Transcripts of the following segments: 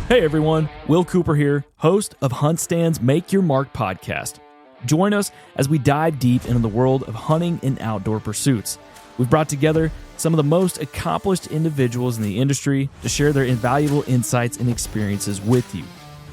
Hey everyone, Will Cooper here, host of Hunt Stand's Make Your Mark podcast. Join us as we dive deep into the world of hunting and outdoor pursuits. We've brought together some of the most accomplished individuals in the industry to share their invaluable insights and experiences with you.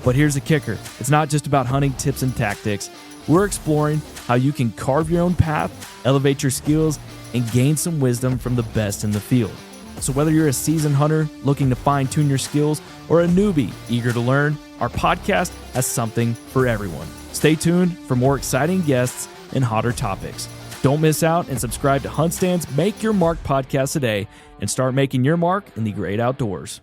But here's the kicker. It's not just about hunting tips and tactics. We're exploring how you can carve your own path, elevate your skills, and gain some wisdom from the best in the field. So whether you're a seasoned hunter looking to fine-tune your skills or a newbie eager to learn, our podcast has something for everyone. Stay tuned for more exciting guests and hotter topics. Don't miss out and subscribe to Hunt Stand's Make Your Mark podcast today and start making your mark in the great outdoors.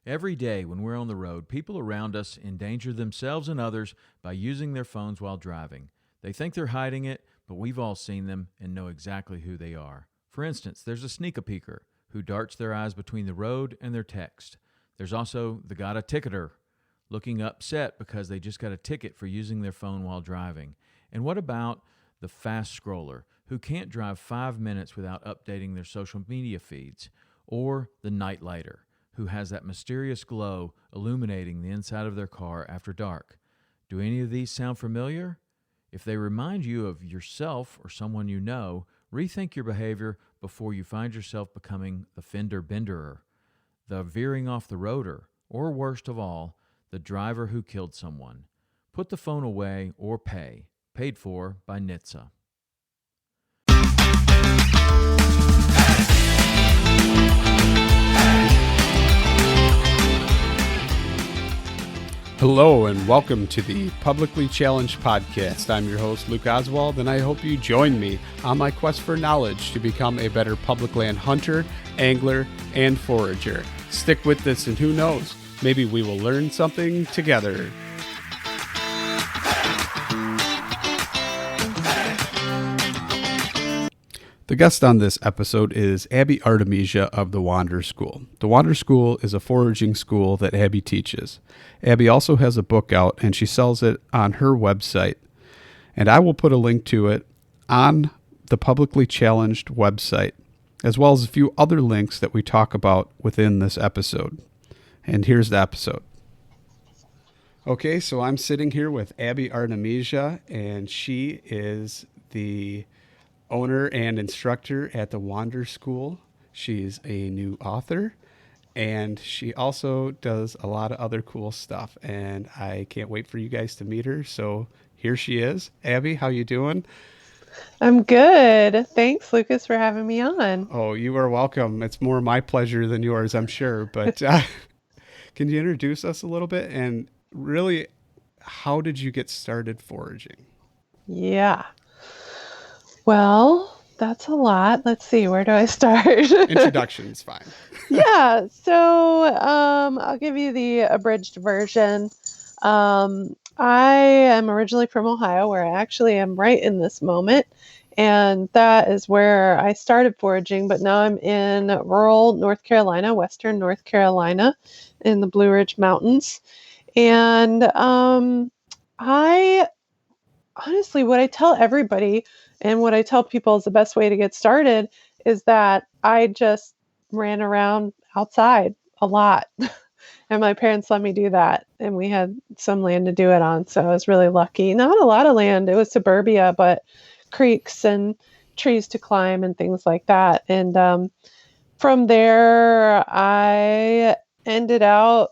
Every day when we're on the road, people around us endanger themselves and others by using their phones while driving. They think they're hiding it, but we've all seen them and know exactly who they are. For instance, there's a sneak-a-peeker who darts their eyes between the road and their text. There's also the got a ticketer, looking upset because they just got a ticket for using their phone while driving. And what about the fast scroller who can't drive 5 minutes without updating their social media feeds? Or the night lighter who has that mysterious glow illuminating the inside of their car after dark? Do any of these sound familiar? If they remind you of yourself or someone you know, rethink your behavior before you find yourself becoming the fender benderer, the veering off the roader, or worst of all, the driver who killed someone. Put the phone away or pay. Paid for by NHTSA. Hello and welcome to the Publicly Challenged Podcast. I'm your host, Luke Oswald, and I hope you join me on my quest for knowledge to become a better public land hunter, angler, and forager. Stick with this and who knows, maybe we will learn something together. The guest on this episode is Abby Artemisia of the Wander School. The Wander School is a foraging school that Abby teaches. Abby also has a book out, and she sells it on her website. And I will put a link to it on the Publicly Challenged website, as well as a few other links that we talk about within this episode. And here's the episode. Okay, so I'm sitting here with Abby Artemisia, and she is the owner and instructor at the Wander School. She's a new author, and she also does a lot of other cool stuff, and I can't wait for you guys to meet her. So here she is. Abby, how you doing? I'm good. Thanks, Lucas, for having me on. Oh, you are welcome. It's more my pleasure than yours, I'm sure. But can you introduce us a little bit? And really, how did you get started foraging? Yeah. Well, that's a lot. Let's see. Where do I start? Introduction is fine. Yeah. So I'll give you the abridged version. I am originally from Ohio, where I actually am right in this moment. And that is where I started foraging. But now I'm in rural North Carolina, Western North Carolina, in the Blue Ridge Mountains. And I honestly, what I tell everybody and what I tell people is the best way to get started is that I just ran around outside a lot. And my parents let me do that. And we had some land to do it on. So I was really lucky. Not a lot of land. It was suburbia, but creeks and trees to climb and things like that. And from there, I ended up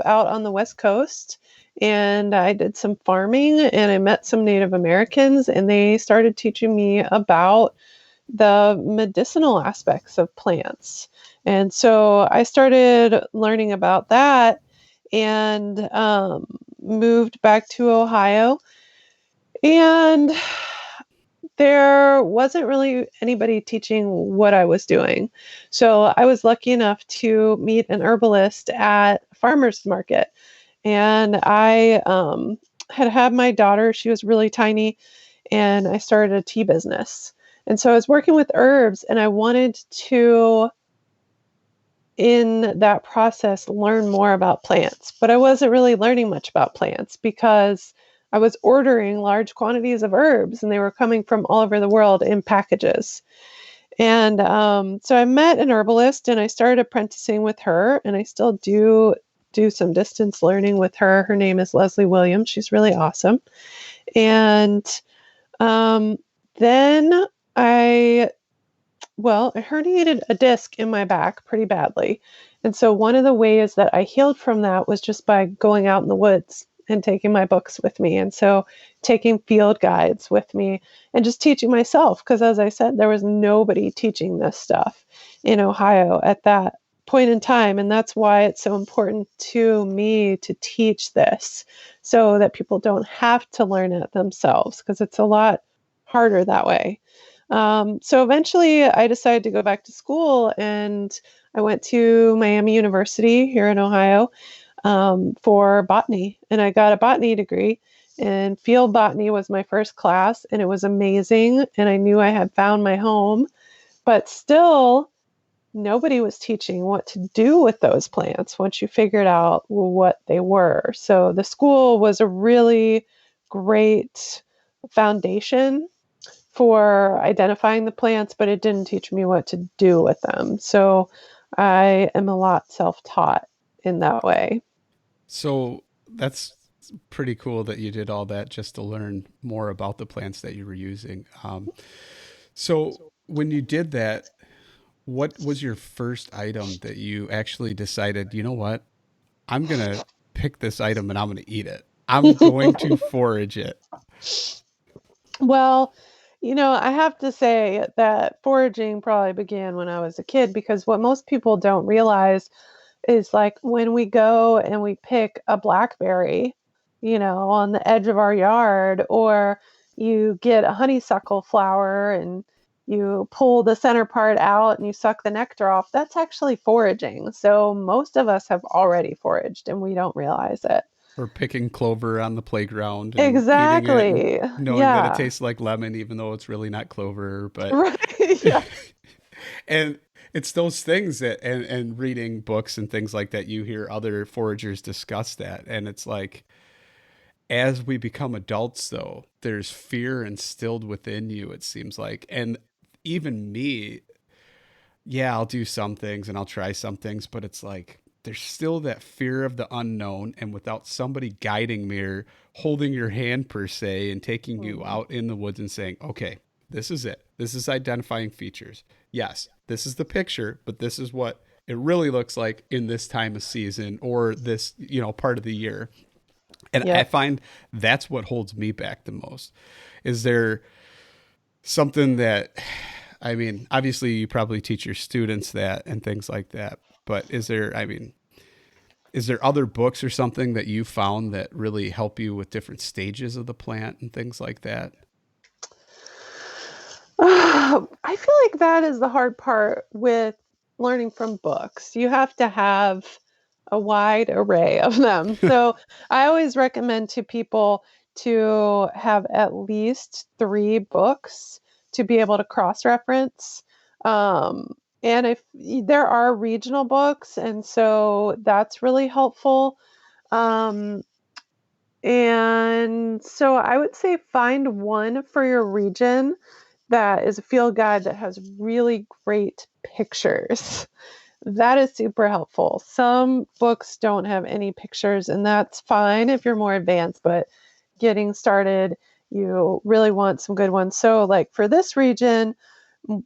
out on the West Coast. And I did some farming, and I met some Native Americans, and they started teaching me about the medicinal aspects of plants. And so I started learning about that and moved back to Ohio. And there wasn't really anybody teaching what I was doing. So I was lucky enough to meet an herbalist at a farmer's market. And I had my daughter. She was really tiny, and I started a tea business. And so I was working with herbs, and I wanted to, in that process, learn more about plants. But I wasn't really learning much about plants because I was ordering large quantities of herbs, and they were coming from all over the world in packages. And so I met an herbalist and I started apprenticing with her, and I still do some distance learning with her. Her name is Leslie Williams. She's really awesome. And um, then I I herniated a disc in my back pretty badly. And so one of the ways that I healed from that was just by going out in the woods and taking my books with me. And so taking field guides with me and just teaching myself. Because as I said, there was nobody teaching this stuff in Ohio at that point in time. And that's why it's so important to me to teach this so that people don't have to learn it themselves, because it's a lot harder that way. So eventually I decided to go back to school, and I went to Miami University here in Ohio for botany, and I got a botany degree. And field botany was my first class, and it was amazing. And I knew I had found my home, but still, nobody was teaching what to do with those plants once you figured out what they were. So the school was a really great foundation for identifying the plants, but it didn't teach me what to do with them. So I am a lot self-taught in that way. So that's pretty cool that you did all that just to learn more about the plants that you were using. So when you did that, what was your first item that you actually decided, you know what, I'm going to pick this item and I'm going to eat it? I'm going to forage it. Well, I have to say that foraging probably began when I was a kid, because what most people don't realize is like when we go and we pick a blackberry, on the edge of our yard, or you get a honeysuckle flower and you pull the center part out and you suck the nectar off, that's actually foraging. So most of us have already foraged and we don't realize it. Or picking clover on the playground and eating it and Exactly. knowing that it Yeah. tastes like lemon, even though it's really not clover. But Right. Yeah. and it's those things that and reading books and things like that, you hear other foragers discuss that, and it's like, as we become adults though, there's fear instilled within you, it seems like. And even me, yeah, I'll do some things and I'll try some things, but it's like there's still that fear of the unknown, and without somebody guiding me or holding your hand per se and taking you Mhm. out in the woods and saying, okay, this is it, this is identifying features, yes, this is the picture, but this is what it really looks like in this time of season or this, part of the year. And I Yep. find that's what holds me back the most. Is there something that, I mean, obviously you probably teach your students that and things like that, but is there other books or something that you found that really help you with different stages of the plant and things like that? I feel like that is the hard part with learning from books. You have to have a wide array of them. So I always recommend to people to have at least 3 books to be able to cross reference. And if there are regional books, and so that's really helpful. Um, and so I would say find one for your region that is a field guide that has really great pictures. That is super helpful. Some books don't have any pictures, and that's fine if you're more advanced, but getting started, you really want some good ones. So, like for this region,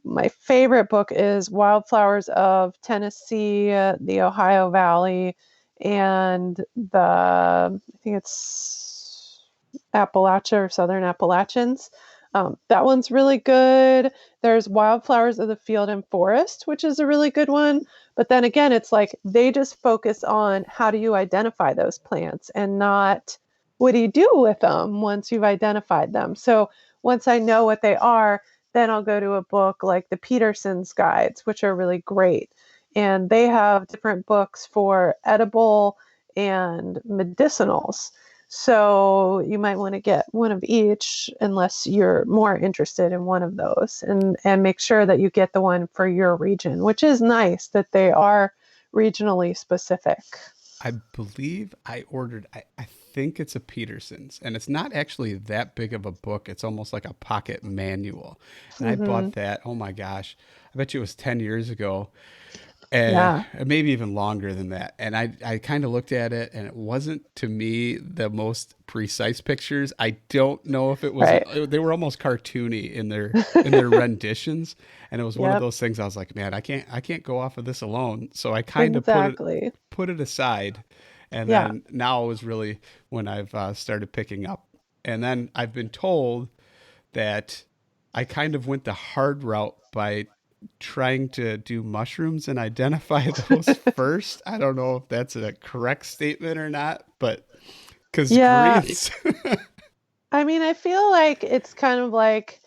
my favorite book is Wildflowers of Tennessee, the Ohio Valley, and I think it's Appalachia or Southern Appalachians. That one's really good. There's Wildflowers of the Field and Forest, which is a really good one. But then again, it's like they just focus on how do you identify those plants and not what do you do with them once you've identified them. So once I know what they are, then I'll go to a book like the Peterson's Guides, which are really great. And they have different books for edible and medicinals. So you might want to get one of each unless you're more interested in one of those, and make sure that you get the one for your region, which is nice that they are regionally specific. I believe I ordered, I think it's a Peterson's, and it's not actually that big of a book. It's almost like a pocket manual. And I Mm-hmm. bought that, oh my gosh, I bet you it was 10 years ago. Uh, Yeah. maybe even longer than that. And I kind of looked at it, and it wasn't to me the most precise pictures. I don't know if it was. Right. They were almost cartoony in their renditions, and it was one of Yep. those things. I was like, man, I can't go off of this alone. So I kind of Exactly. put it aside, and Yeah. then now is really when I've started picking up. And then I've been told that I kind of went the hard route by trying to do mushrooms and identify those first. I don't know if that's a correct statement or not, but because Yeah. greens. I mean, I feel like it's kind of like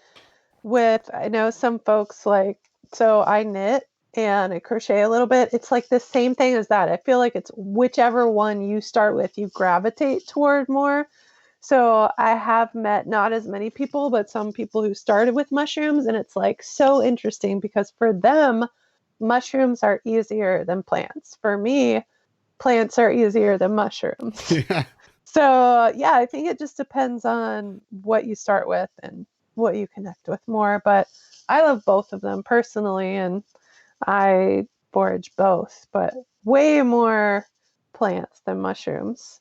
I know some folks like, so I knit and I crochet a little bit. It's like the same thing as that. I feel like it's whichever one you start with, you gravitate toward more. So I have met not as many people, but some people who started with mushrooms, and it's like so interesting because for them, mushrooms are easier than plants. For me, plants are easier than mushrooms. Yeah. So yeah, I think it just depends on what you start with and what you connect with more. But I love both of them personally, and I forage both, but way more plants than mushrooms.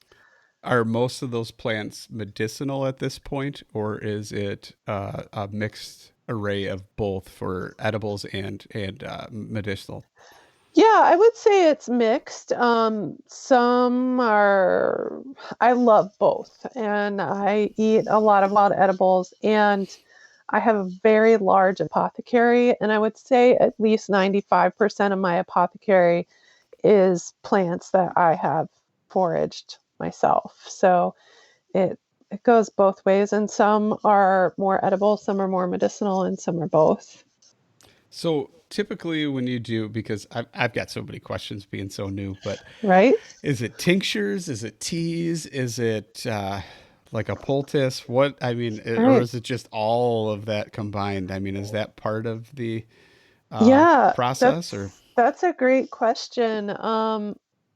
Are most of those plants medicinal at this point, or is it a mixed array of both for edibles and medicinal? Yeah, I would say it's mixed. Some are, I love both, and I eat a lot of wild edibles, and I have a very large apothecary, and I would say at least 95% of my apothecary is plants that I have foraged myself. So it goes both ways, and some are more edible, some are more medicinal, and some are both. So typically when you do, because I've got so many questions being so new, but Right? is it tinctures? Is it teas? Is it like a poultice? What, I mean, or Right. is it just all of that combined? I mean, is that part of the Yeah, process or? that's a great question.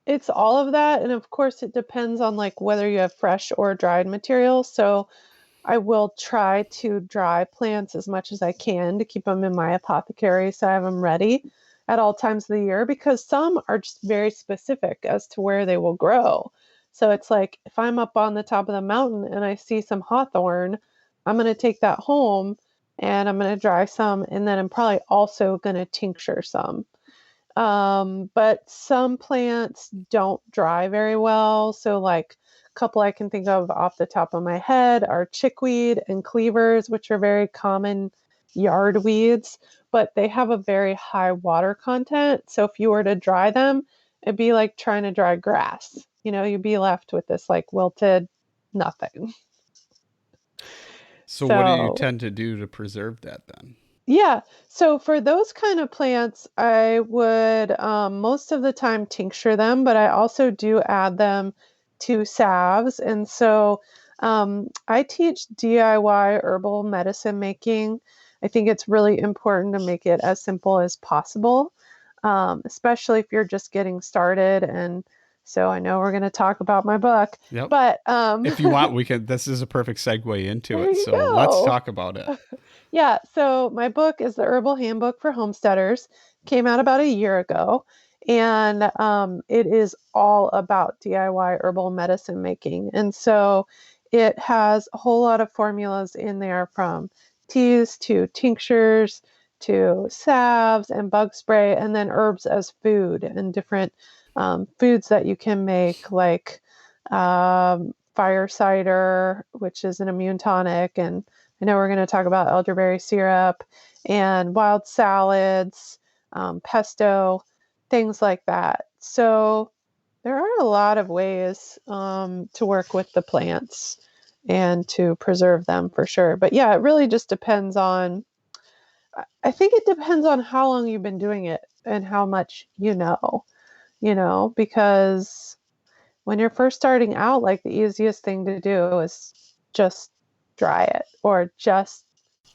It's all of that, and of course, it depends on like whether you have fresh or dried materials. So I will try to dry plants as much as I can to keep them in my apothecary so I have them ready at all times of the year because some are just very specific as to where they will grow. So it's like if I'm up on the top of the mountain and I see some hawthorn, I'm going to take that home and I'm going to dry some and then I'm probably also going to tincture some. But some plants don't dry very well. So, like a couple I can think of off the top of my head are chickweed and cleavers, which are very common yard weeds, but they have a very high water content. So, if you were to dry them, it'd be like trying to dry grass. You'd be left with this like wilted nothing. So what do you So, tend to do to preserve that then? yeah. So for those kind of plants, I would most of the time tincture them, but I also do add them to salves. And so I teach DIY herbal medicine making. I think it's really important to make it as simple as possible, especially if you're just getting started. And so I know we're going to talk about my book, Yep. but If you want, we can, this is a perfect segue into there it. you So let's go. talk about it. Yeah, so my book is the Herbal Handbook for Homesteaders. Came out about a year ago, and it is all about DIY herbal medicine making. And so it has a whole lot of formulas in there from teas to tinctures to salves and bug spray, and then herbs as food and different foods that you can make, like fire cider, which is an immune tonic, and I know we're going to talk about elderberry syrup and wild salads, pesto, things like that. So there are a lot of ways to work with the plants and to preserve them for sure. But yeah, it really just depends on, I think it depends on how long you've been doing it and how much because when you're first starting out, like the easiest thing to do is just dry it or just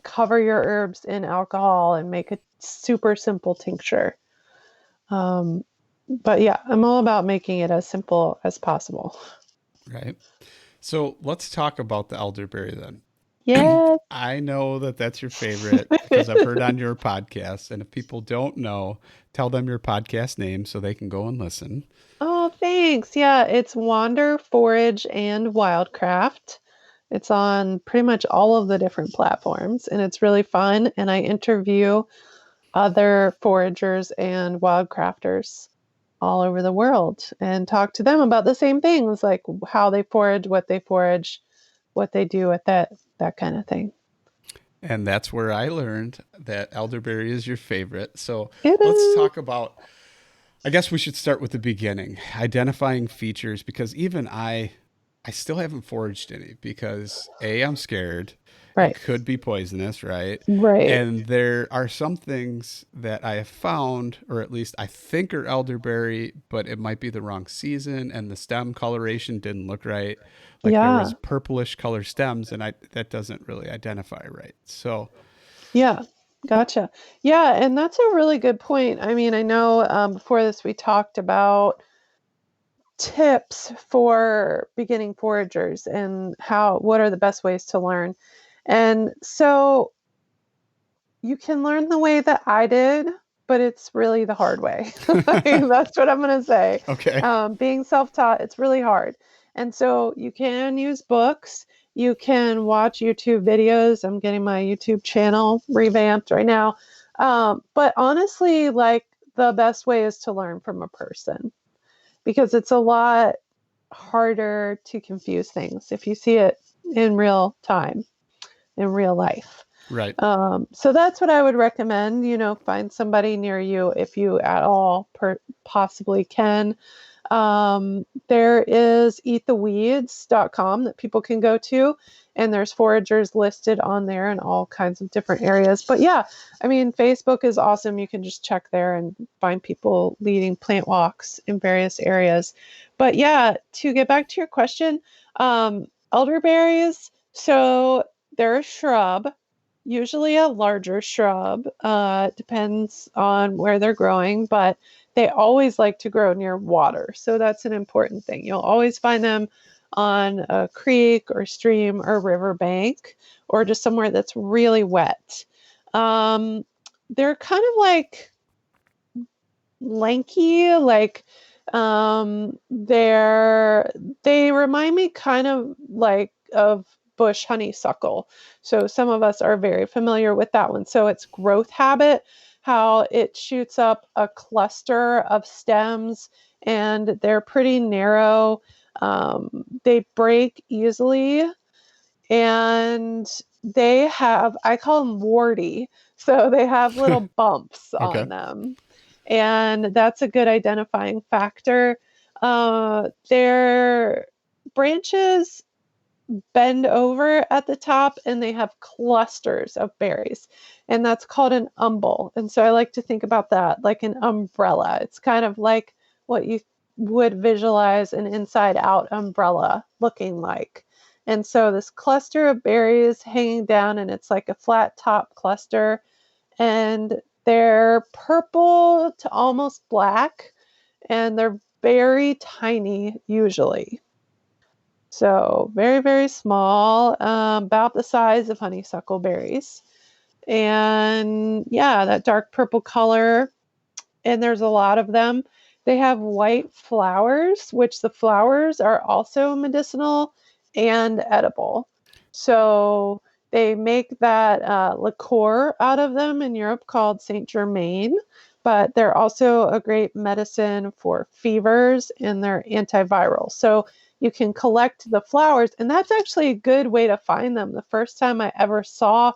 cover your herbs in alcohol and make a super simple tincture. But yeah, I'm all about making it as simple as possible. Right. So let's talk about the elderberry then. Yes. I know that that's your favorite because I've heard on your podcast. And if people don't know, tell them your podcast name so they can go and listen. Oh, thanks. Yeah, it's Wander, Forage, and Wildcraft. It's on pretty much all of the different platforms, and it's really fun. And I interview other foragers and wildcrafters all over the world and talk to them about the same things, like how they forage, what they do with that kind of thing. And that's where I learned that elderberry is your favorite. So It let's is. talk about, I guess we should start with the beginning, identifying features, because even I still haven't foraged any because I'm scared. It Right. could be poisonous, right? Right. And there are some things that I have found, or at least I think are elderberry, but it might be the wrong season and the stem coloration didn't look right. Like there Yeah. was purplish color stems and that doesn't really identify right. So, Yeah. Gotcha. Yeah, and that's a really good point. I mean, I know before this we talked about tips for beginning foragers and what are the best ways to learn. And so you can learn the way that I did, but it's really the hard way. That's what I'm going to say. okay. Being self-taught, it's really hard. And so you can use books. You can watch YouTube videos. I'm getting my YouTube channel revamped right now. But honestly, like the best way is to learn from a person because it's a lot harder to confuse things if you see it in real time, in real life. Right. So that's what I would recommend. Find somebody near you if you at all possibly can. There is eattheweeds.com that people can go to, and there's foragers listed on there in all kinds of different areas. But yeah, I mean, Facebook is awesome. You can just check there and find people leading plant walks in various areas. But yeah, to get back to your question, elderberries, so they're a shrub, usually a larger shrub, depends on where they're growing, but they always like to grow near water. So that's an important thing. You'll always find them on a creek or stream or river bank or just somewhere that's really wet. They're kind of like lanky, like they remind me kind of like of bush honeysuckle. So some of us are very familiar with that one. So it's growth habit, how it shoots up a cluster of stems and they're pretty narrow. They break easily and I call them warty. So they have little bumps Okay. on them. And that's a good identifying factor. Their branches bend over at the top and they have clusters of berries. And that's called an umbel. And so I like to think about that like an umbrella. It's kind of like what you would visualize an inside out umbrella looking like. And so this cluster of berries hanging down, and it's like a flat top cluster, and they're purple to almost black, and they're very tiny usually. So very, very small, about the size of honeysuckle berries. And yeah, that dark purple color, and there's a lot of them. They have white flowers, which the flowers are also medicinal and edible. So they make that liqueur out of them in Europe called Saint Germain, but they're also a great medicine for fevers and they're antiviral. So you can collect the flowers, and that's actually a good way to find them. The first time I ever saw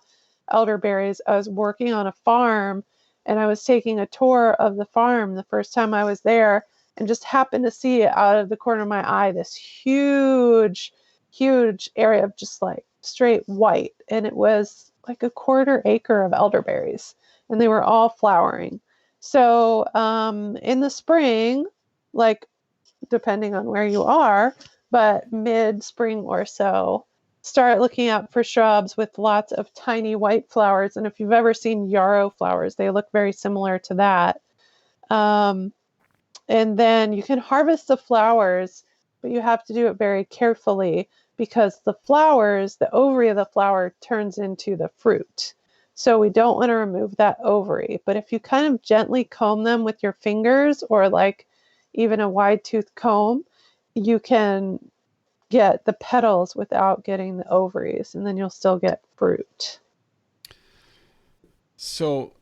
elderberries, I was working on a farm and I was taking a tour of the farm the first time I was there and just happened to see out of the corner of my eye this huge, huge area of just like straight white. And it was like a quarter acre of elderberries and they were all flowering. So in the spring, like depending on where you are, but mid-spring or so, start looking out for shrubs with lots of tiny white flowers. And if you've ever seen yarrow flowers, they look very similar to that. Um, and then you can harvest the flowers, but you have to do it very carefully because the flowers, the ovary of the flower turns into the fruit. So we don't want to remove that ovary. But if you kind of gently comb them with your fingers or like even a wide tooth comb, you can get the petals without getting the ovaries, and then you'll still get fruit. So,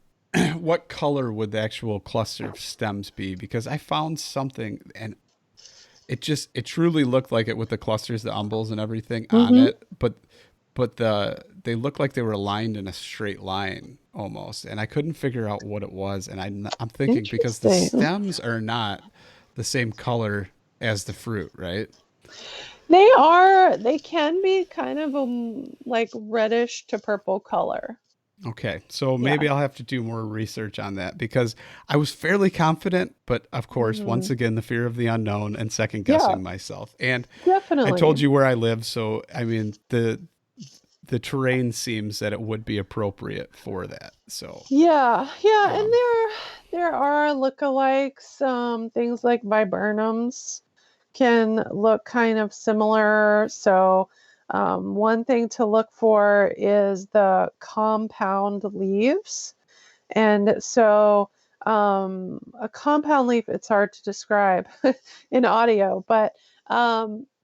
what color would the actual cluster of stems be? Because I found something and it truly looked like it with the clusters, the umbels and everything on Mm-hmm. it, but they looked like they were aligned in a straight line almost, and I couldn't figure out what it was. And I'm thinking because the Interesting. stems are not the same color as the fruit, right? They can be kind of like reddish to purple color. Okay, so Yeah. maybe I'll have to do more research on that because I was fairly confident, but of course, once Mm-hmm. again, the fear of the unknown and second Yeah, guessing myself. And I told definitely. you where I live, so I mean the terrain seems that it would be appropriate for that. So, Yeah, yeah, and um, there are lookalikes. Things like viburnums can look kind of similar. So, one thing to look for is the compound leaves. And so, a compound leaf, it's hard to describe in audio, but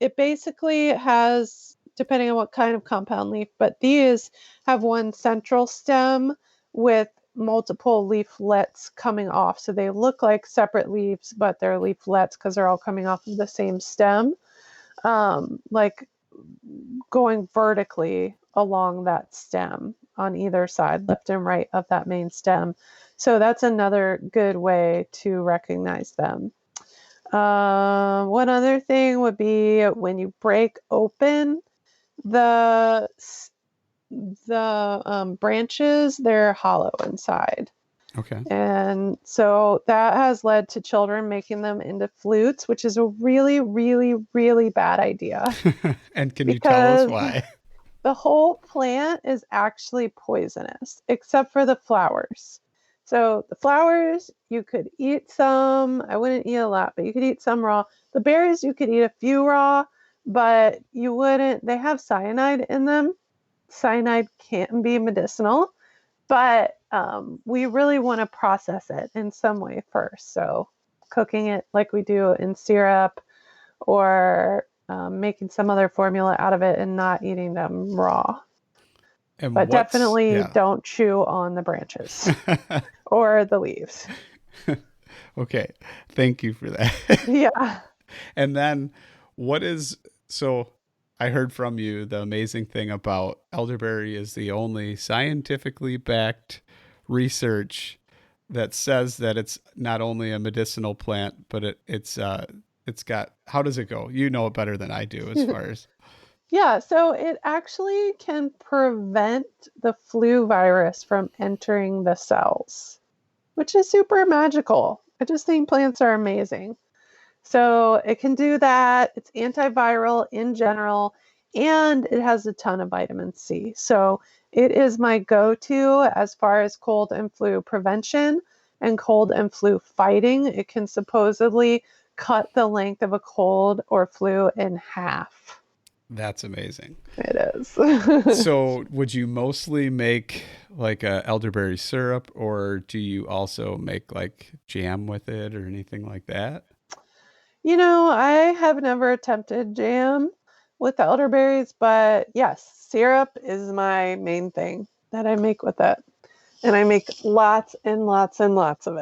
it basically has, depending on what kind of compound leaf, but these have one central stem with multiple leaflets coming off. So they look like separate leaves, but they're leaflets because they're all coming off of the same stem, like going vertically along that stem on either side, left and right of that main stem. So that's another good way to recognize them. One other thing would be when you break open the branches, they're hollow inside. okay. And so that has led to children making them into flutes, which is a really, really, really bad idea And can you tell us because why? the whole plant is actually poisonous, except for the flowers. So the flowers, you could eat some. I wouldn't eat a lot, but you could eat some raw. The berries, you could eat a few raw, but you wouldn't. They have cyanide in them. Cyanide can be medicinal, but we really want to process it in some way first. So cooking it like we do in syrup or making some other formula out of it and not eating them raw. And But what's, definitely yeah. don't chew on the branches or the leaves. Okay. Thank you for that. Yeah. And then what is, so I heard from you the amazing thing about elderberry is the only scientifically backed research that says that it's not only a medicinal plant, but it's got, how does it go? You know it better than I do as far as. Yeah, so it actually can prevent the flu virus from entering the cells, which is super magical. I just think plants are amazing. So it can do that. It's antiviral in general, and it has a ton of vitamin C. So it is my go-to as far as cold and flu prevention and cold and flu fighting. It can supposedly cut the length of a cold or flu in half. That's amazing. It is. So, would you mostly make like a elderberry syrup, or do you also make like jam with it or anything like that? I have never attempted jam with elderberries, but yes, syrup is my main thing that I make with it. And I make lots and lots and lots of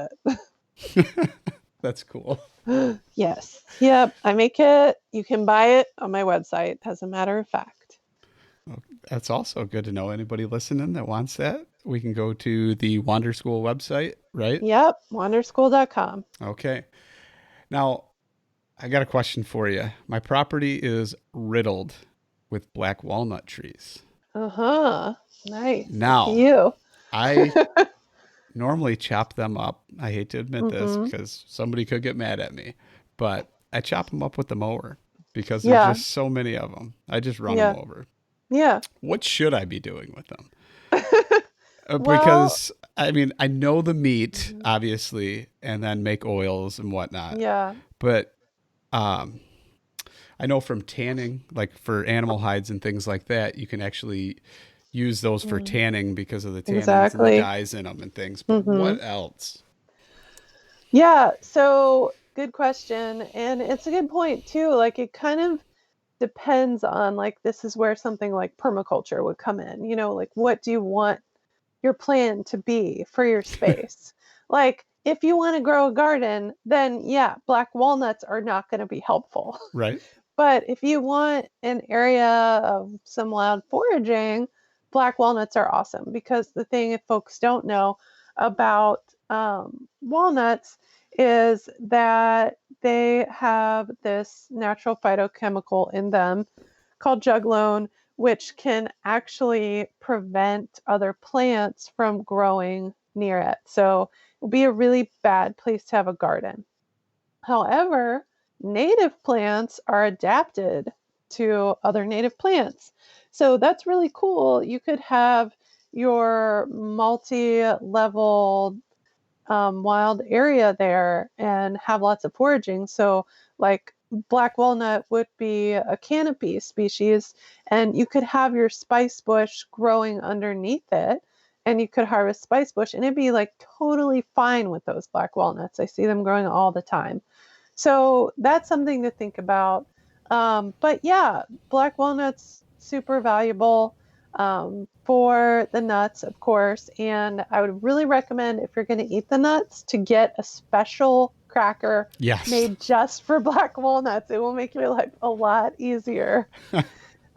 That's cool. it. Yes. Yep. I make it. You can buy it on my website, as a matter of fact. Well, that's also good to know. Anybody listening that wants that, we can go to the Wander School website, right? Yep. Wanderschool.com. Okay. Now, I got a question for you. My property is riddled with black walnut trees. Uh-huh. Nice. Look at Now, you. I normally chop them up. I hate to admit this Mm-hmm. because somebody could get mad at me, but I chop them up with the mower because there's Yeah. just so many of them. I just run them Yeah. over. Yeah. What should I be doing with them? Well, Because I mean, I know the meat mhm. obviously, and then make oils and whatnot. Yeah. But um, I know from tanning, like for animal hides and things like that, you can actually use those for tanning because of the tannins and the Exactly. dyes in them and things. But what else? Yeah, so good question. And it's a good point too. Like it kind of depends on like this is where something like permaculture would come in. Like what do you want your plan to be for your space? Like if you want to grow a garden, then yeah, black walnuts are not going to be helpful. Right. But if you want an area of some wild foraging, black walnuts are awesome because the thing if folks don't know about walnuts is that they have this natural phytochemical in them called juglone, which can actually prevent other plants from growing near it. So it will be a really bad place to have a garden. However, native plants are adapted to other native plants. So that's really cool. You could have your multi-level wild area there and have lots of foraging. So, like black walnut would be a canopy species, and you could have your spice bush growing underneath it, and you could harvest spice bush, and it'd be like totally fine with those black walnuts. I see them growing all the time. So that's something to think about. But yeah, black walnuts super valuable for the nuts, of course. And I would really recommend if you're going to eat the nuts to get a special cracker Yes. made just for black walnuts. It will make your life a lot easier.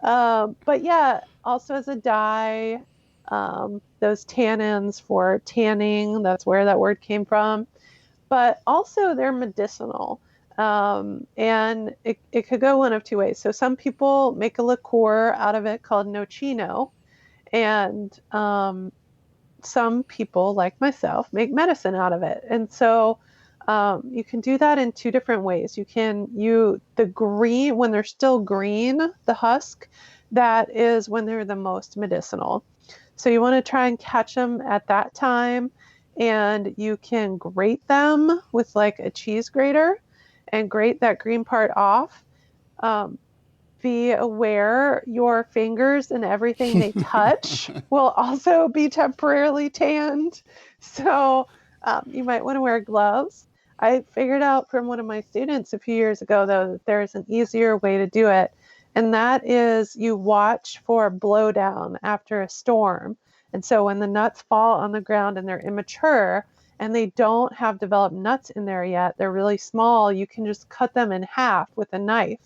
But yeah, also as a dye, those tannins for tanning, that's where that word came from. But also they're medicinal. And it could go one of two ways. So some people make a liqueur out of it called nocino. And some people, like myself, make medicine out of it. And so you can do that in two different ways. The green, when they're still green, the husk, that is when they're the most medicinal. So you want to try and catch them at that time. And you can grate them with like a cheese grater and grate that green part off. Be aware your fingers and everything they touch will also be temporarily tanned. So you might want to wear gloves. I figured out from one of my students a few years ago, though, that there's an easier way to do it. And that is you watch for blowdown after a storm. And so when the nuts fall on the ground and they're immature and they don't have developed nuts in there yet, they're really small, you can just cut them in half with a knife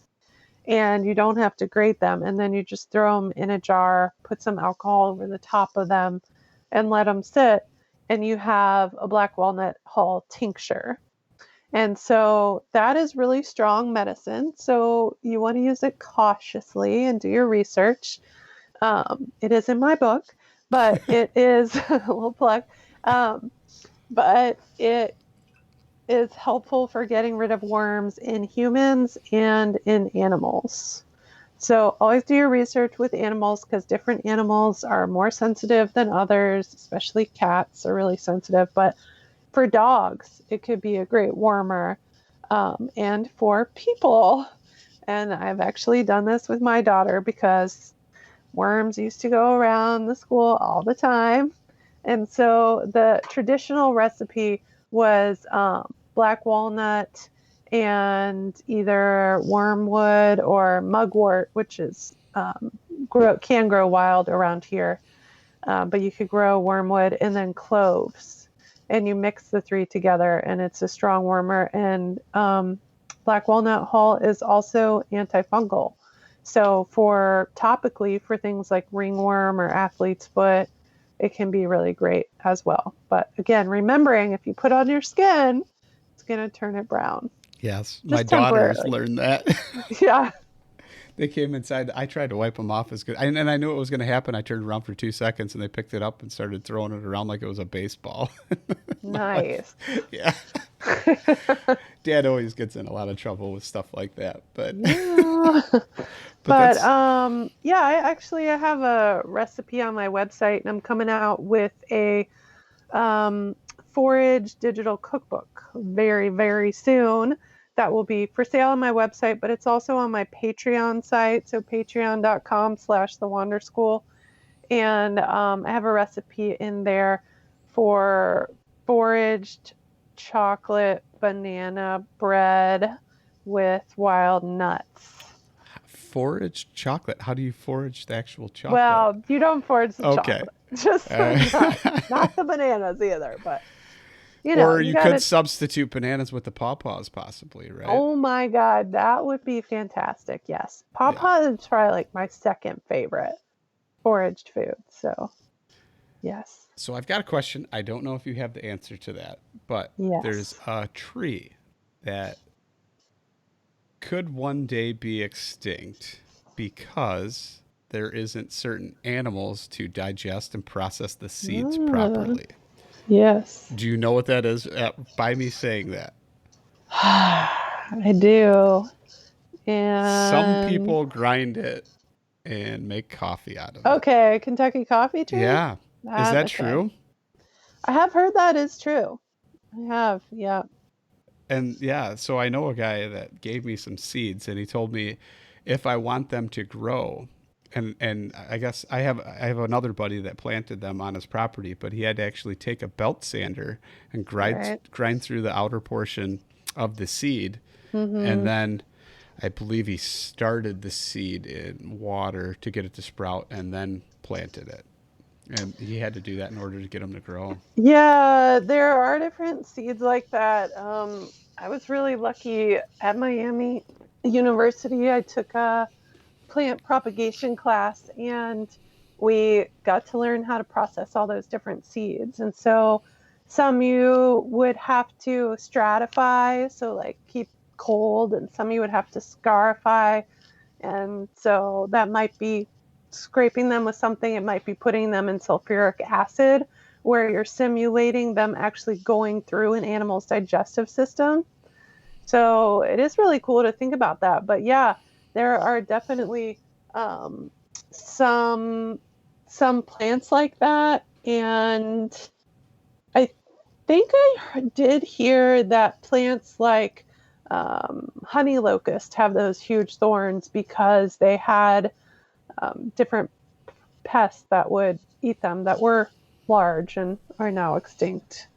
and you don't have to grate them. And then you just throw them in a jar, put some alcohol over the top of them and let them sit. And you have a black walnut hull tincture. And so that is really strong medicine. So you want to use it cautiously and do your research. It is in my book, but it is a little plug. But it is helpful for getting rid of worms in humans and in animals. So always do your research with animals because different animals are more sensitive than others, especially cats are really sensitive. But for dogs, it could be a great warmer. And for people, and I've actually done this with my daughter because worms used to go around the school all the time. And so the traditional recipe was black walnut and either wormwood or mugwort, which is can grow wild around here. But you could grow wormwood and then cloves. And you mix the three together and it's a strong warmer. And black walnut hull is also antifungal. So topically for things like ringworm or athlete's foot, it can be really great as well. But again, remembering if you put on your skin, it's going to turn it brown. Yes. Just My daughters temporarily. learned that. Yeah. They came inside. I tried to wipe them off as good. And I knew it was going to happen. I turned around for 2 seconds and they picked it up and started throwing it around like it was a baseball. Nice. Yeah. Dad always gets in a lot of trouble with stuff like that. But yeah. But yeah, I have a recipe on my website and I'm coming out with a forage digital cookbook very, very soon. that will be for sale on my website, but it's also on my Patreon site. So patreon.com/thewanderschool. And I have a recipe in there for foraged chocolate banana bread with wild nuts. Foraged chocolate. How do you forage the actual chocolate? Well, you don't forage the Okay. chocolate. Just the nuts. Not the bananas either, but or you gotta, could substitute bananas with the pawpaws, possibly, right? Oh my God, that would be fantastic. Yes. Pawpaw is probably like my second favorite foraged food. So, yes. So I've got a question. I don't know if you have the answer to that, but Yes. there's a tree that could one day be extinct because there isn't certain animals to digest and process the seeds properly. Yes. Do you know what that is by me saying that? I do. And some people grind it and make coffee out of it. Okay, Kentucky coffee tree? Yeah. Is that true? I have heard that is true. I have, yeah. And yeah, so I know a guy that gave me some seeds, and he told me if I want them to grow, and I guess I have another buddy that planted them on his property, but he had to actually take a belt sander and grind through the outer portion of the seed, and then I believe he started the seed in water to get it to sprout, and then planted it. And he had to do that in order to get them to grow. Yeah, there are different seeds like that. I was really lucky at Miami University. I took a plant propagation class, and we got to learn how to process all those different seeds. And so some you would have to stratify, so like keep cold, and some you would have to scarify. And so that might be scraping them with something. It might be putting them in sulfuric acid, where you're simulating them actually going through an animal's digestive system. So it is really cool to think about that. But yeah, there are definitely some plants like that. And I think I did hear that plants like honey locust have those huge thorns because they had different pests that would eat them that were large and are now extinct.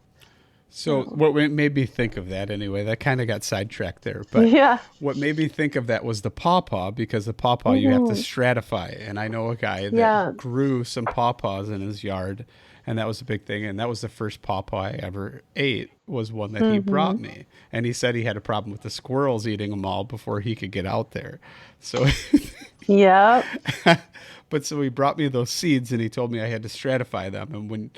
So what made me think of that anyway, that kind of got sidetracked there, but what made me think of that was the pawpaw, because the pawpaw you have to stratify. And I know a guy that grew some pawpaws in his yard, and that was a big thing. And that was the first pawpaw I ever ate, was one that he brought me. And he said he had a problem with the squirrels eating them all before he could get out there. So but so he brought me those seeds, and he told me I had to stratify them. And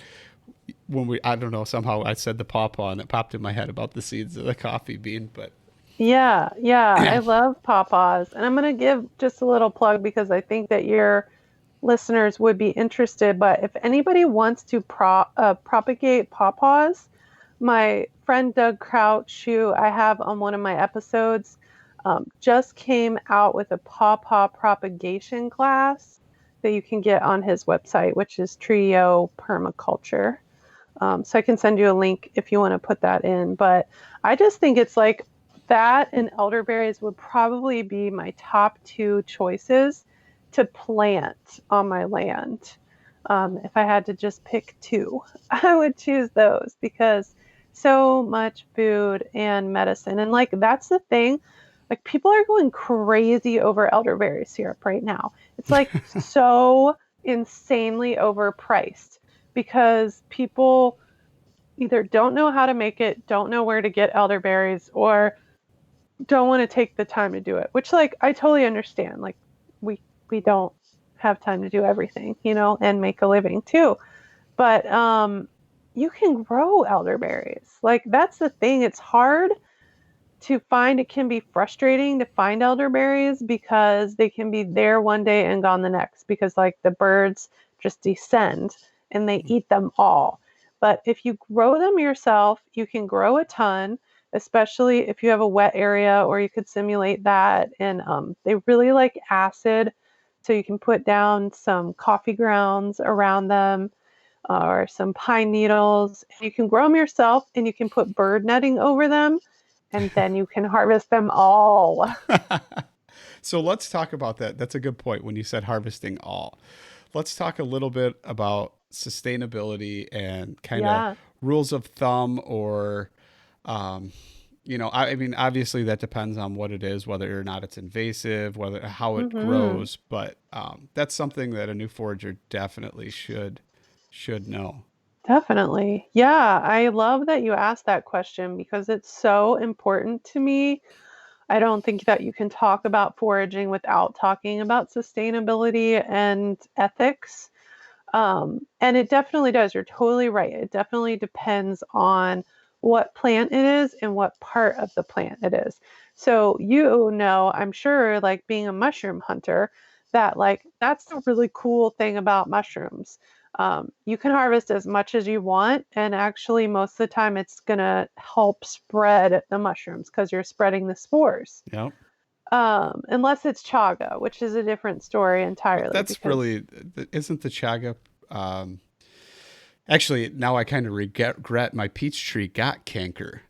when we, I don't know, somehow I said the pawpaw, and it popped in my head about the seeds of the coffee bean. But I love pawpaws. And I'm going to give just a little plug because I think that your listeners would be interested. But if anybody wants to propagate pawpaws, my friend Doug Crouch, who I have on one of my episodes, just came out with a pawpaw propagation class that you can get on his website, which is Trio Permaculture. So I can send you a link if you want to put that in. But I just think it's like that, and elderberries would probably be my top two choices to plant on my land. If I had to just pick two, I would choose those because so much food and medicine. And like, that's the thing. Like, people are going crazy over elderberry syrup right now. It's like so insanely overpriced because people either don't know how to make it, don't know where to get elderberries, or don't want to take the time to do it, which, like, I totally understand. Like, we don't have time to do everything, and make a living too. But you can grow elderberries. Like, that's the thing. It's hard to find. It can be frustrating to find elderberries because they can be there one day and gone the next, because like the birds just descend and they eat them all. But if you grow them yourself, you can grow a ton, especially if you have a wet area, or you could simulate that. And they really like acid. So you can put down some coffee grounds around them, or some pine needles. You can grow them yourself, and you can put bird netting over them. and then you can harvest them all. So let's talk about that. That's a good point when you said harvesting all. Let's talk a little bit about sustainability and kind of Yeah. rules of thumb or, um, I mean, obviously that depends on what it is, whether or not it's invasive, whether how it Hmm. grows. But that's something that a new forager definitely should know. Definitely. Yeah, I love that you asked that question because it's so important to me. I don't think that you can talk about foraging without talking about sustainability and ethics. And it definitely does. You're totally right. It definitely depends on what plant it is and what part of the plant it is. So, I'm sure, like being a mushroom hunter, that like that's the really cool thing about mushrooms. You can harvest as much as you want, and actually, most of the time, it's gonna help spread the mushrooms because you're spreading the spores. Yep. Unless it's chaga, which is a different story entirely That's because really, isn't the chaga, actually, now I kind of regret my peach tree got canker.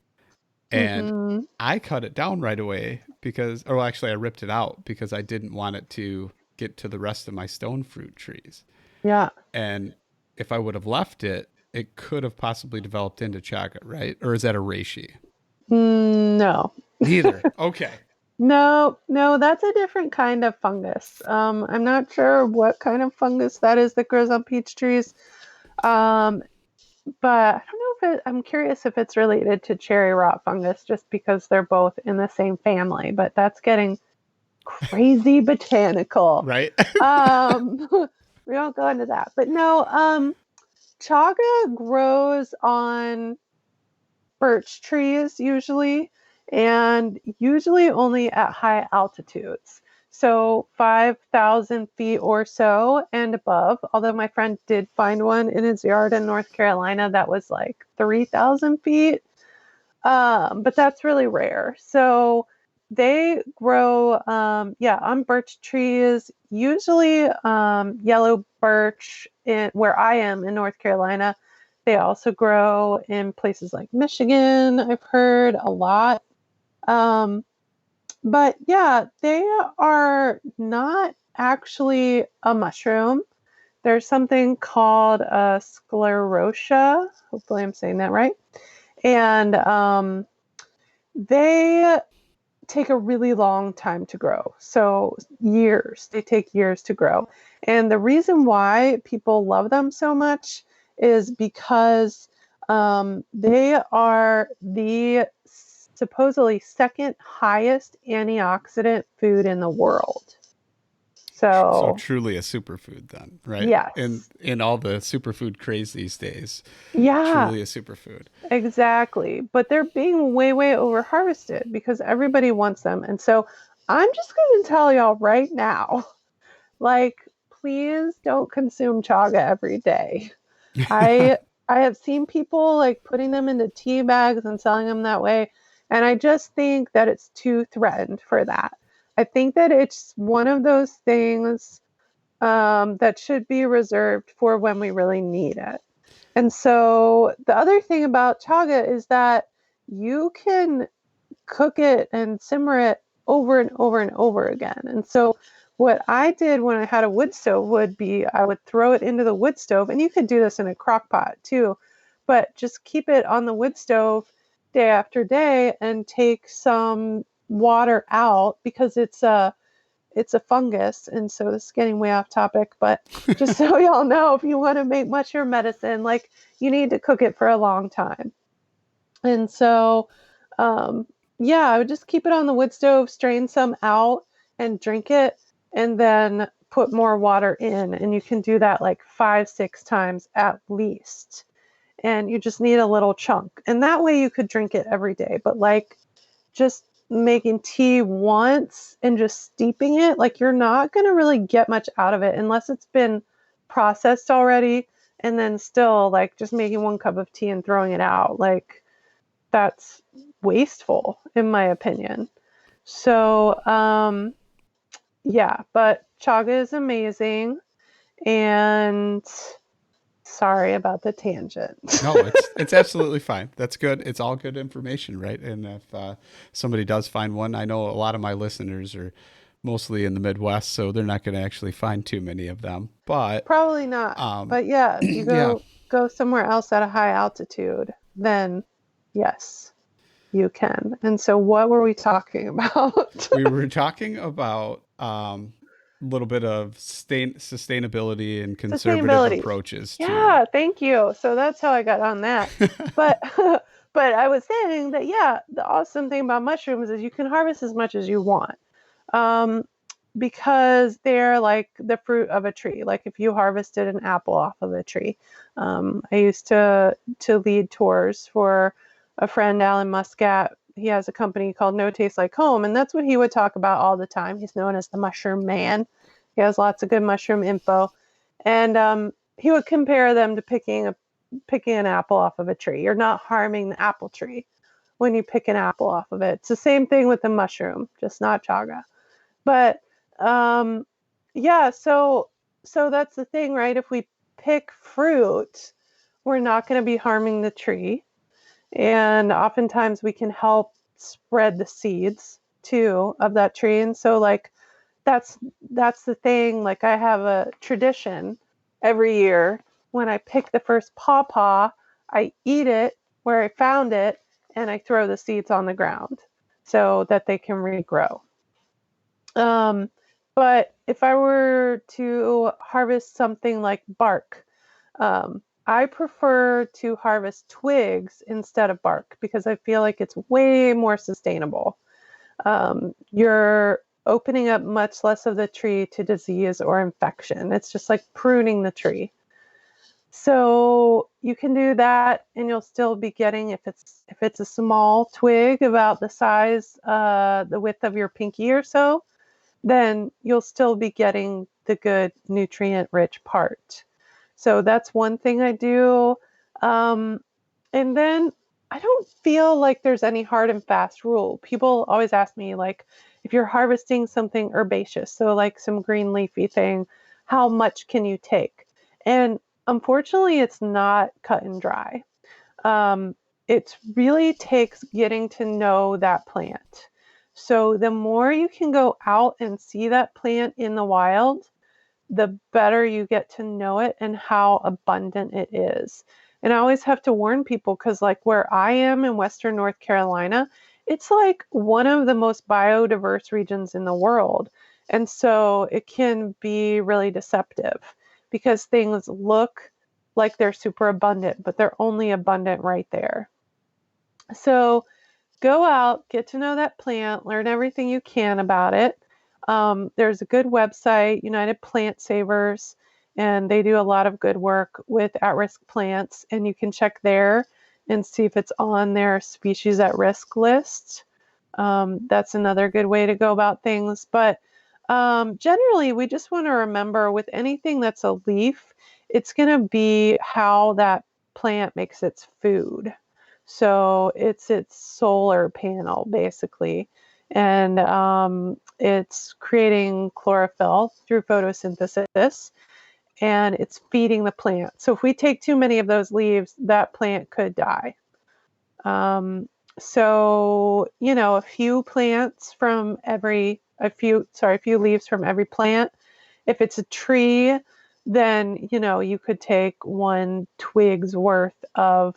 And hmm. I cut it down right away because, or well, actually, I ripped it out because I didn't want it to get to the rest of my stone fruit trees. Yeah. And if I would have left it, it could have possibly developed into chaga, right? Or is that a reishi? No. Neither. Okay. No, no, that's a different kind of fungus. I'm not sure what kind of fungus that is that grows on peach trees. Um, but I don't know if I'm curious if it's related to cherry rot fungus just because they're both in the same family, but that's getting crazy botanical. Right. Um, we won't go into that. But no, chaga grows on birch trees usually, and usually only at high altitudes. So 5,000 feet or so and above. Although my friend did find one in his yard in North Carolina that was like 3,000 feet. But that's really rare. So they grow, on birch trees, usually yellow birch where I am in North Carolina. They also grow in places like Michigan, I've heard a lot. Um, but yeah, they are not actually a mushroom. There's something called a sclerotia. Hopefully, I'm saying that right. And they take a really long time to grow. So, years. They take years to grow. And the reason why people love them so much is because they are the supposedly second highest antioxidant food in the world. So So, truly a superfood then, right? yes. In all the superfood craze these days, Yeah, truly a superfood. exactly. But they're being way, way over harvested because everybody wants them. And so I'm just going to tell y'all right now, like, please don't consume chaga every day. I I have seen people like putting them into tea bags and selling them that way, and I just think that it's too threatened for that. I think that it's one of those things that should be reserved for when we really need it. And so the other thing about chaga is that you can cook it and simmer it over and over and over again. And so what I did when I had a wood stove would be I would throw it into the wood stove, and you could do this in a crock pot too, but just keep it on the wood stove day after day and take some water out because it's a fungus. And so this is getting way off topic, but just so y'all know, if you want to make mushroom medicine, like you need to cook it for a long time. And so, um, yeah, I would just keep it on the wood stove, strain some out and drink it, and then put more water in. And you can do that like 5, 6 times at least. And you just need a little chunk. And that way you could drink it every day. But like just making tea once and just steeping it, like you're not going to really get much out of it unless it's been processed already. And then still like just making 1 cup of tea and throwing it out. Like that's wasteful in my opinion. So, yeah, but chaga is amazing. And Sorry about the tangent. No, it's absolutely fine. That's good. It's all good information, right? And if somebody does find one, I know a lot of my listeners are mostly in the Midwest, so they're not going to actually find too many of them. But Probably not. But yeah, if you yeah, go somewhere else at a high altitude, then yes, you can. And so what were we talking about? we were talking about little bit of sustainability and conservative Sustainability. approaches to. Yeah, thank you. So that's how I got on that. But but I was saying that yeah, the awesome thing about mushrooms is you can harvest as much as you want. Um, because they're like the fruit of a tree. Like if you harvested an apple off of a tree. I used to lead tours for a friend, Alan Muscat. He has a company called No Taste Like Home, and that's what he would talk about all the time. He's known as the mushroom man. He has lots of good mushroom info, and he would compare them to picking an apple off of a tree. You're not harming the apple tree when you pick an apple off of it. It's the same thing with the mushroom, just not chaga. But yeah, so that's the thing, right? If we pick fruit, we're not going to be harming the tree. And oftentimes we can help spread the seeds too of that tree. And so like that's the thing. Like I have a tradition every year when I pick the first pawpaw, I eat it where I found it and I throw the seeds on the ground so that they can regrow. But if I were to harvest something like bark, I prefer to harvest twigs instead of bark because I feel like it's way more sustainable. You're opening up much less of the tree to disease or infection. It's just like pruning the tree. So you can do that and you'll still be getting, if it's a small twig about the size, the width of your pinky or so, then you'll still be getting the good nutrient rich part. So that's one thing I do. And then I don't feel like there's any hard and fast rule. People always ask me, like, if you're harvesting something herbaceous, so like some green leafy thing, how much can you take? And unfortunately, it's not cut and dry. It really takes getting to know that plant. So the more you can go out and see that plant in the wild, the better you get to know it and how abundant it is. And I always have to warn people because like where I am in Western North Carolina, it's like one of the most biodiverse regions in the world. And so it can be really deceptive because things look like they're super abundant, but they're only abundant right there. So go out, get to know that plant, learn everything you can about it. There's a good website, United Plant Savers, and they do a lot of good work with at-risk plants, and you can check there and see if it's on their species at risk list. That's another good way to go about things. But generally, we just want to remember with anything that's a leaf, it's going to be how that plant makes its food. So it's its solar panel, basically. And it's creating chlorophyll through photosynthesis, and it's feeding the plant. So if we take too many of those leaves, that plant could die. So, a few leaves from every plant. If it's a tree, then, you could take one twig's worth of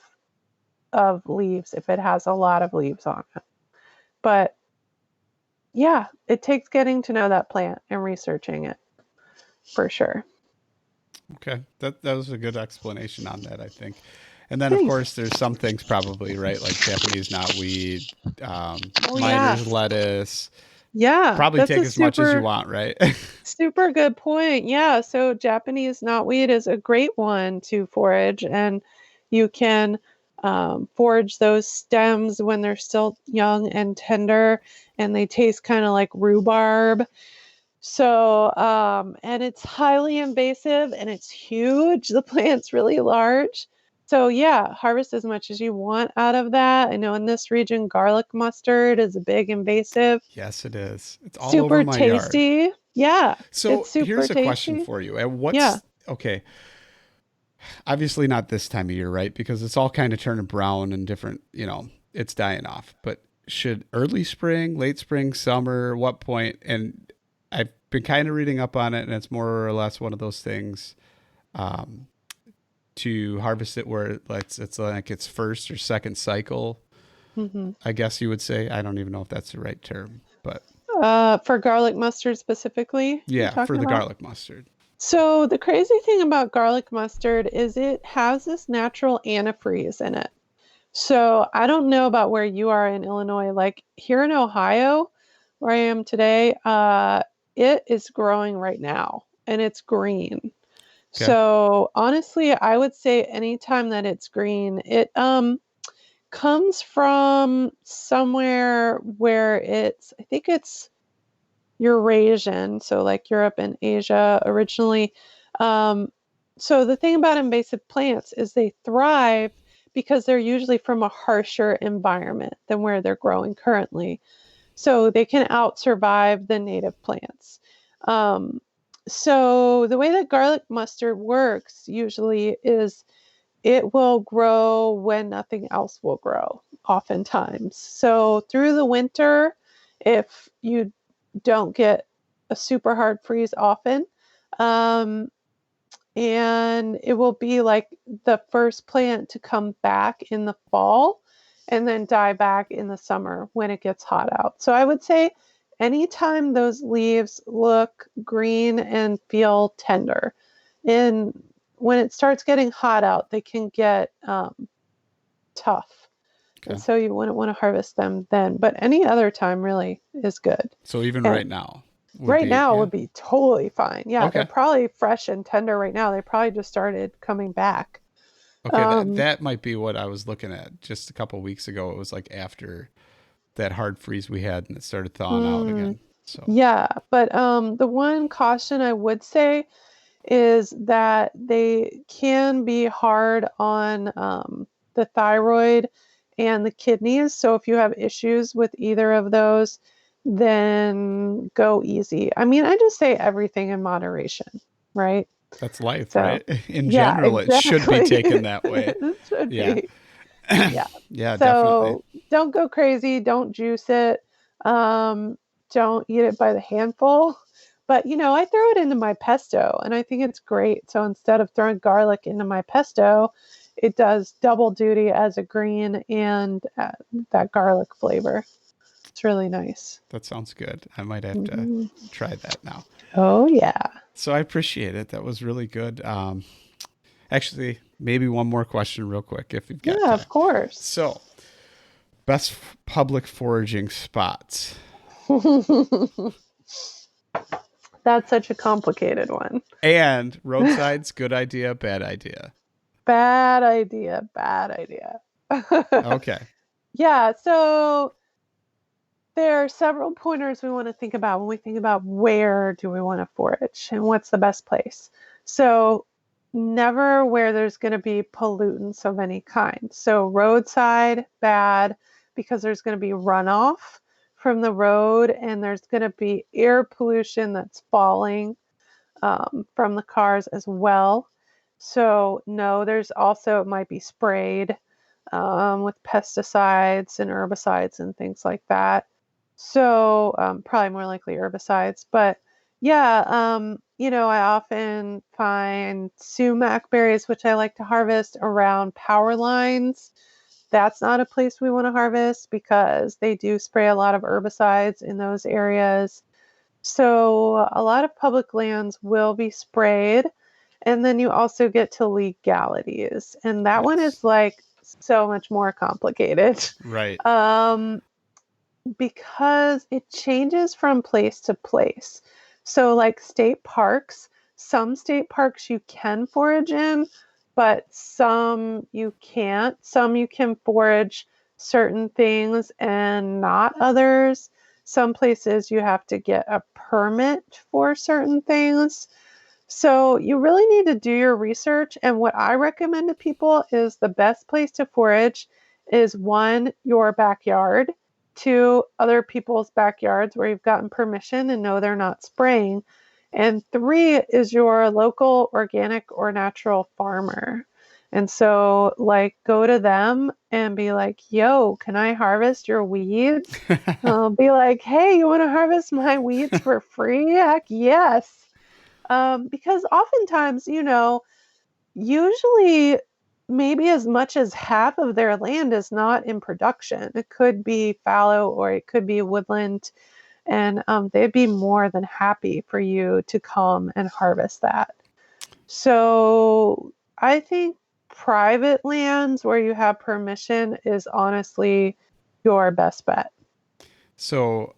leaves if it has a lot of leaves on it. But yeah, it takes getting to know that plant and researching it for sure. Okay, that was a good explanation on that, I think. And then, of Thanks. course, there's some things probably, right, like Japanese knotweed, Oh, miner's yeah. lettuce. Yeah, Probably that's take a as much as you super, want, right? super good point. Yeah, so Japanese knotweed is a great one to forage, and you can forage those stems when they're still young and tender, and they taste kind of like rhubarb. So, and it's highly invasive and it's huge. The plant's really large. So yeah, harvest as much as you want out of that. I know in this region, garlic mustard is a big invasive. Yes, it is. It's all over Super my yard. tasty. Yeah, So it's super here's a question tasty. for you. Yeah. Okay, Obviously not this time of year, right? Because it's all kind of turning brown and different, it's dying off. But should early spring, late spring, summer, what point? And I've been kind of reading up on it, and it's more or less one of those things um, to harvest it where it's like its first or second cycle, Hmm. I guess you would say. I don't even know if that's the right term, but For garlic mustard specifically, you're yeah, for talking the about? garlic mustard. So the crazy thing about garlic mustard is it has this natural antifreeze in it. So I don't know about where you are in Illinois. Like here in Ohio, where I am today, it is growing right now and it's green. Okay. So honestly, I would say anytime that it's green, it comes from somewhere where I think it's Eurasian, so like Europe and Asia originally. Um, so the thing about invasive plants is they thrive because they're usually from a harsher environment than where they're growing currently. So they can out survive the native plants. Um, so the way that garlic mustard works usually is it will grow when nothing else will grow, oftentimes. So through the winter, if you don't get a super hard freeze often, um, and it will be like the first plant to come back in the fall and then die back in the summer when it gets hot out. So I would say anytime those leaves look green and feel tender, and when it starts getting hot out, they can get tough. And Okay. so you wouldn't want to harvest them then, but any other time really is good. So even And right now would right be, now yeah. would be totally fine. Yeah, they're Okay. probably fresh and tender right now. They probably just started coming back. Okay. That, Um, that might be what I was looking at just a couple of weeks ago. It was like after that hard freeze we had and it started thawing out mm, again. So, yeah, but the one caution I would say is that they can be hard on the thyroid and the kidneys. So if you have issues with either of those, then go easy. I mean, I just say everything in moderation, right? that's life, So, right? In yeah, general, it should be exactly. taken that way. It should Yeah. be. Yeah. Yeah, definitely. So don't go crazy. Don't juice it. Um, don't eat it by the handful. But I throw it into my pesto and I think it's great. So instead of throwing garlic into my pesto, it does double duty as a green and that garlic flavor. It's really nice. That sounds good. I might have to Hmm. try that now. Oh, yeah. So I appreciate it. That was really good. Actually, maybe one more question real quick if you've got Yeah, time. of course. So, best public foraging spots. That's such a complicated one. And roadsides, good idea, bad idea. Bad idea. Bad idea. Okay. Yeah, so there are several pointers we want to think about when we think about where do we want to forage and what's the best place. So never where there's going to be pollutants of any kind. So roadside, bad, because there's going to be runoff from the road and there's going to be air pollution that's falling from the cars as well. So no, there's also, it might be sprayed with pesticides and herbicides and things like that. So probably more likely herbicides. But yeah, I often find sumac berries, which I like to harvest around power lines. That's not a place we want to harvest because they do spray a lot of herbicides in those areas. So a lot of public lands will be sprayed. And then you also get to legalities. And that one Yes. is like so much more complicated. Right. Um, because it changes from place to place. So, like state parks, some state parks you can forage in, but some you can't. Some you can forage certain things and not others. Some places you have to get a permit for certain things. So, you really need to do your research. And what I recommend to people is the best place to forage is one, your backyard, two, other people's backyards where you've gotten permission and know they're not spraying. And 3 is your local organic or natural farmer. And so, like, go to them and be like, yo, can I harvest your weeds? Be like, hey, you want to harvest my weeds for free? Heck yes. Because oftentimes, usually maybe as much as half of their land is not in production. It could be fallow or it could be woodland. And they'd be more than happy for you to come and harvest that. So I think private lands where you have permission is honestly your best bet. So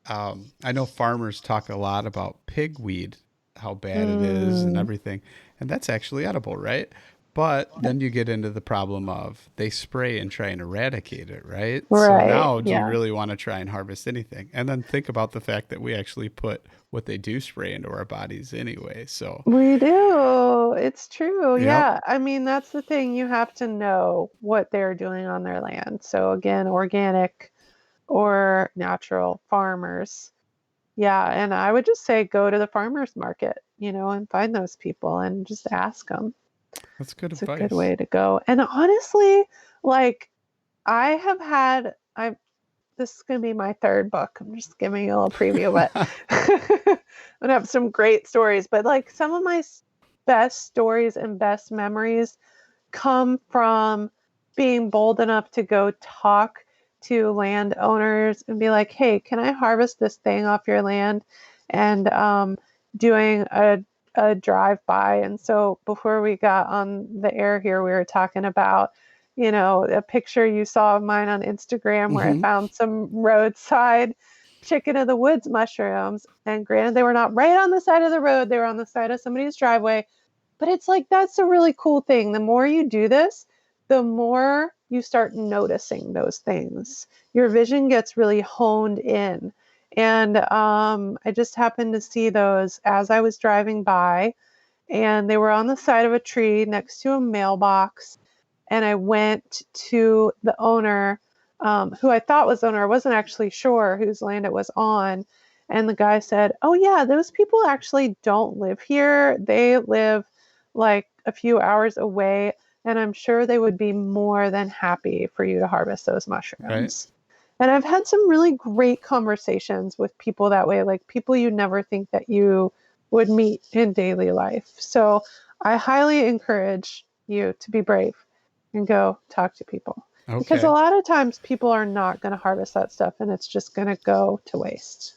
I know farmers talk a lot about pigweed, how bad it is and everything. And that's actually edible, right? But then you get into the problem of they spray and try and eradicate it, right? Right. So now do yeah. you really want to try and harvest anything? And then think about the fact that we actually put what they do spray into our bodies anyway. So We do. It's true. Yep. Yeah. I mean, that's the thing. You have to know what they're doing on their land. So again, organic or natural farmers. Yeah. And I would just say go to the farmers market, and find those people and just ask them. That's good It's advice. a good way to go. And honestly, like this is going to be my 3rd book. I'm just giving you a little preview, but I'm going to have some great stories. But like some of my best stories and best memories come from being bold enough to go talk to landowners and be like, hey, can I harvest this thing off your land? And doing a drive-by. And so before we got on the air here, we were talking about, a picture you saw of mine on Instagram where I found some roadside chicken of the woods mushrooms. And granted, they were not right on the side of the road. They were on the side of somebody's driveway. But it's like, that's a really cool thing. The more you do this, the more you start noticing those things. Your vision gets really honed in. And I just happened to see those as I was driving by, and they were on the side of a tree next to a mailbox. And I went to the owner, who I thought was the owner. I wasn't actually sure whose land it was on. And the guy said, oh yeah, those people actually don't live here. They live like a few hours away. And I'm sure they would be more than happy for you to harvest those mushrooms. Right. And I've had some really great conversations with people that way, like people you never think that you would meet in daily life. So I highly encourage you to be brave and go talk to people. Okay. Because a lot of times people are not going to harvest that stuff and it's just going to go to waste.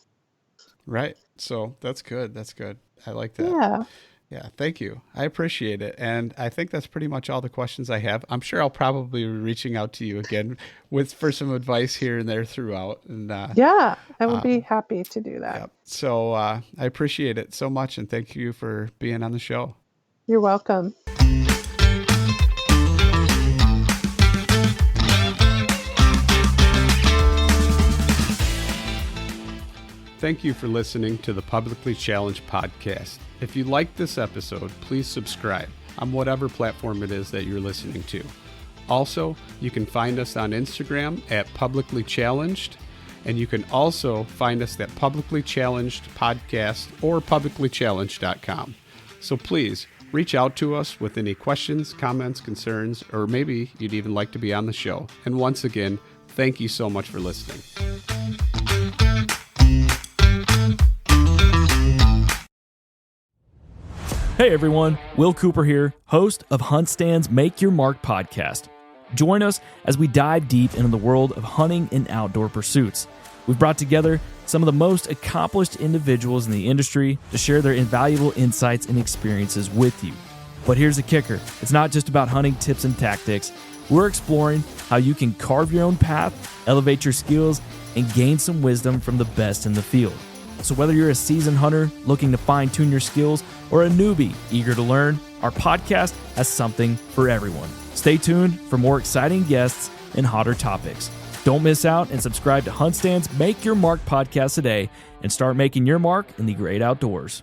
Right. So that's good. That's good. I like that. Yeah. Yeah, thank you. I appreciate it. And I think that's pretty much all the questions I have. I'm sure I'll probably be reaching out to you again for some advice here and there throughout. And yeah, I would be happy to do that. Yeah. So I appreciate it so much. And thank you for being on the show. You're welcome. Thank you for listening to the Publicly Challenged podcast. If you liked this episode, please subscribe on whatever platform it is that you're listening to. Also, you can find us on Instagram at Publicly Challenged, and you can also find us at Publicly Challenged Podcast or publiclychallenged.com. So please reach out to us with any questions, comments, concerns, or maybe you'd even like to be on the show. And once again, thank you so much for listening. Hey everyone, Will Cooper here, host of Hunt Stand's Make Your Mark podcast. Join us as we dive deep into the world of hunting and outdoor pursuits. We've brought together some of the most accomplished individuals in the industry to share their invaluable insights and experiences with you. But here's the kicker. It's not just about hunting tips and tactics. We're exploring how you can carve your own path, elevate your skills, and gain some wisdom from the best in the field. So whether you're a seasoned hunter looking to fine-tune your skills or a newbie eager to learn, our podcast has something for everyone. Stay tuned for more exciting guests and hotter topics. Don't miss out and subscribe to Hunt Stand's Make Your Mark podcast today and start making your mark in the great outdoors.